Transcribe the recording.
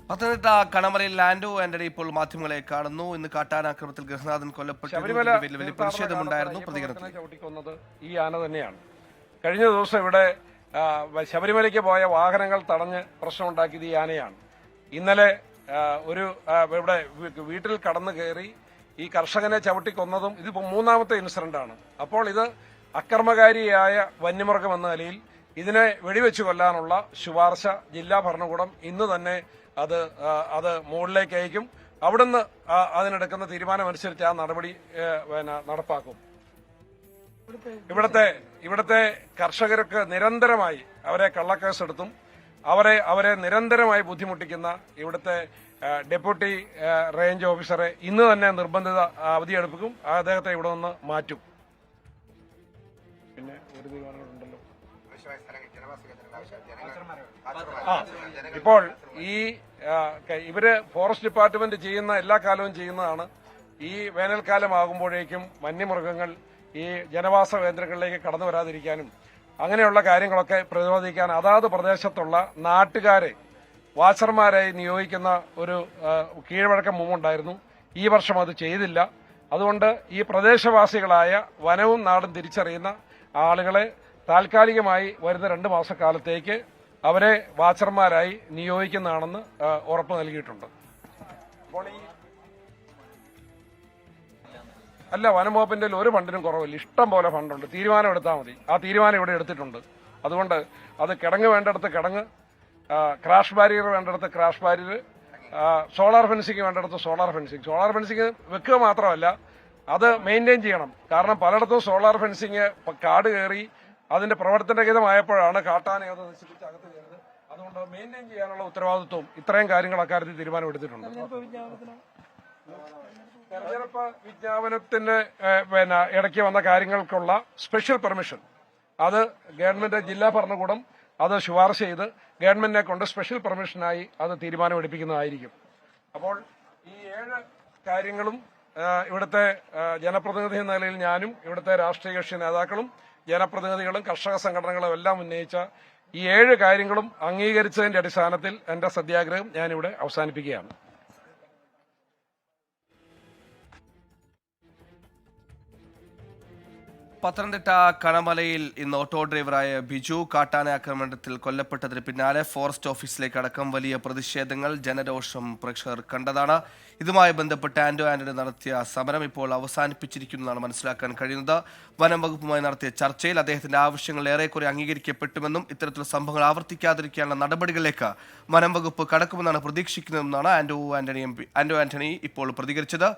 പത്തനംതിട്ട കണമലയിൽ ആന്റോ ആന്റണി ഇപ്പോൾ മാധ്യമങ്ങളെ കാണുന്നു. ഇന്ന് കാട്ടാനാക്രമണത്തിൽ ഗൃഹനാഥൻ കൊല്ലപ്പെട്ടു. വലിയ പ്രതിഷേധമുണ്ടായിരുന്നു. പ്രതികരണത്തിൽ ഈ ആന തന്നെയാണ്. കഴിഞ്ഞ ദിവസം ഇവിടെ ശബരിമലയ്ക്ക് പോയ വാഹനങ്ങൾ തടഞ്ഞ് പ്രശ്നമുണ്ടാക്കിയത് ഈ ആനയാണ്. ഇന്നലെ ഇവിടെ വീട്ടിൽ കടന്നു കയറി ഈ കർഷകനെ ചവിട്ടിക്കൊന്നതും ഇതിപ്പോ മൂന്നാമത്തെ ഇൻസിഡന്റ് ആണ്. അപ്പോൾ ഇത് അക്രമകാരിയായ വന്യമൃഗം എന്ന നിലയിൽ ഇതിനെ വെടിവെച്ചു കൊല്ലാനുള്ള ശുപാർശ ജില്ലാ ഭരണകൂടം ഇന്ന് തന്നെ അത് മുകളിലേക്ക് അയക്കും. അവിടുന്ന് അതിനെടുക്കുന്ന തീരുമാനമനുസരിച്ച് ആ നടപടി നടപ്പാക്കും. ഇവിടുത്തെ കർഷകർക്ക് നിരന്തരമായി അവരെ കള്ളക്കേസെടുത്തും അവരെ നിരന്തരമായി ബുദ്ധിമുട്ടിക്കുന്ന ഇവിടുത്തെ ഡെപ്യൂട്ടി റേഞ്ച് ഓഫീസറെ ഇന്ന് തന്നെ നിർബന്ധിത അവധിയെടുപ്പിക്കും. അദ്ദേഹത്തെ ഇവിടെ നിന്ന് മാറ്റും. പിന്നെ ഒരു തീരുമാനങ്ങളുണ്ടല്ലോ. ഇപ്പോൾ ഇവര് ഫോറസ്റ്റ് ഡിപ്പാർട്ട്മെന്റ് ചെയ്യുന്ന എല്ലാ കാലവും ചെയ്യുന്നതാണ്. ഈ വേനൽക്കാലമാകുമ്പോഴേക്കും വന്യമൃഗങ്ങൾ ഈ ജനവാസ കേന്ദ്രങ്ങളിലേക്ക് കടന്നു വരാതിരിക്കാനും അങ്ങനെയുള്ള കാര്യങ്ങളൊക്കെ പ്രതിരോധിക്കാൻ അതാത് പ്രദേശത്തുള്ള നാട്ടുകാരെ വാച്ചർമാരായി നിയോഗിക്കുന്ന ഒരു കീഴ്വഴക്കം മുമ്പുണ്ടായിരുന്നു. ഈ വർഷം അത് ചെയ്തില്ല. അതുകൊണ്ട് ഈ പ്രദേശവാസികളായ വനവും നാടും തിരിച്ചറിയുന്ന ആളുകളെ താൽക്കാലികമായി വരുന്ന 2 മാസക്കാലത്തേക്ക് അവരെ വാച്ചർമാരായി നിയോഗിക്കുന്നതാണെന്ന് ഉറപ്പ് നൽകിയിട്ടുണ്ട്. അപ്പോൾ അല്ല, വനം വകുപ്പിന്റെ ഒരു ഫണ്ടിനും കുറവില്ല. ഇഷ്ടം പോലെ ഫണ്ടുണ്ട്. തീരുമാനം എടുത്താൽ മതി. ആ തീരുമാനം ഇവിടെ എടുത്തിട്ടുണ്ട്. അതുകൊണ്ട് അത് കിടങ്ങ് വേണ്ടിടത്ത് കിടങ്ങ്, ക്രാഷ് ബാരിയർ വേണ്ടിടത്ത് ക്രാഷ് ബാരിയർ, സോളാർ ഫെൻസിങ് വേണ്ടിടത്ത് സോളാർ ഫെൻസിങ് വെക്കുക മാത്രമല്ല അത് മെയിൻറ്റെയിൻ ചെയ്യണം. കാരണം പലയിടത്തും സോളാർ ഫെൻസിങ് കാട് കയറി അതിന്റെ പ്രവർത്തനരഹിതമായപ്പോഴാണ് കാട്ടാനെ അത് നശിപ്പിച്ച് അകത്ത് കയറുന്നത്. അതുകൊണ്ട് മെയിൻറ്റെയിൻ ചെയ്യാനുള്ള ഉത്തരവാദിത്വം ഇത്രയും കാര്യങ്ങൾ അക്കാര്യത്തിൽ തീരുമാനമെടുത്തിട്ടുണ്ട്. തെരഞ്ഞെടുപ്പ് വിജ്ഞാപനത്തിന് ഇടയ്ക്ക് വന്ന കാര്യങ്ങൾക്കുള്ള സ്പെഷ്യൽ പെർമിഷൻ അത് ഗവൺമെന്റ് ജില്ലാ ഭരണകൂടം അത് ശുപാർശ ചെയ്ത് ഗവൺമെന്റിനെ കൊണ്ട് സ്പെഷ്യൽ പെർമിഷനായി അത് തീരുമാനമെടുപ്പിക്കുന്നതായിരിക്കും. അപ്പോൾ ഈ 7 കാര്യങ്ങളും ഇവിടുത്തെ ജനപ്രതിനിധി എന്ന നിലയിൽ ഞാനും ഇവിടുത്തെ രാഷ്ട്രീയ കക്ഷി നേതാക്കളും ജനപ്രതിനിധികളും കർഷക സംഘടനകളും എല്ലാം ഉന്നയിച്ച ഈ 7 കാര്യങ്ങളും അംഗീകരിച്ചതിന്റെ അടിസ്ഥാനത്തിൽ എന്റെ സത്യാഗ്രഹം ഞാനിവിടെ അവസാനിപ്പിക്കുകയാണ്. പത്തനംതിട്ട കണമലയിൽ ഇന്ന് ഓട്ടോ ഡ്രൈവറായ ബിജു കാട്ടാന ആക്രമണത്തിൽ കൊല്ലപ്പെട്ടതിന് പിന്നാലെ ഫോറസ്റ്റ് ഓഫീസിലേക്ക് അടക്കം വലിയ പ്രതിഷേധങ്ങൾ, ജനരോഷം പ്രേക്ഷകർ കണ്ടതാണ്. ഇതുമായി ബന്ധപ്പെട്ട് ആന്റോ ആന്റണി നടത്തിയ സമരം ഇപ്പോൾ അവസാനിപ്പിച്ചിരിക്കുന്നതാണ് മനസ്സിലാക്കാൻ കഴിയുന്നത്. വനം വകുപ്പുമായി നടത്തിയ ചർച്ചയിൽ അദ്ദേഹത്തിന്റെ ആവശ്യങ്ങൾ ഏറെക്കുറെ അംഗീകരിക്കപ്പെട്ടുമെന്നും ഇത്തരത്തിലുള്ള സംഭവങ്ങൾ ആവർത്തിക്കാതിരിക്കാനുള്ള നടപടികളിലേക്ക് വനം വകുപ്പ് കടക്കുമെന്നാണ് പ്രതീക്ഷിക്കുന്നതെന്നാണ് ആന്റോ ആന്റണി ഇപ്പോൾ പ്രതികരിച്ചത്.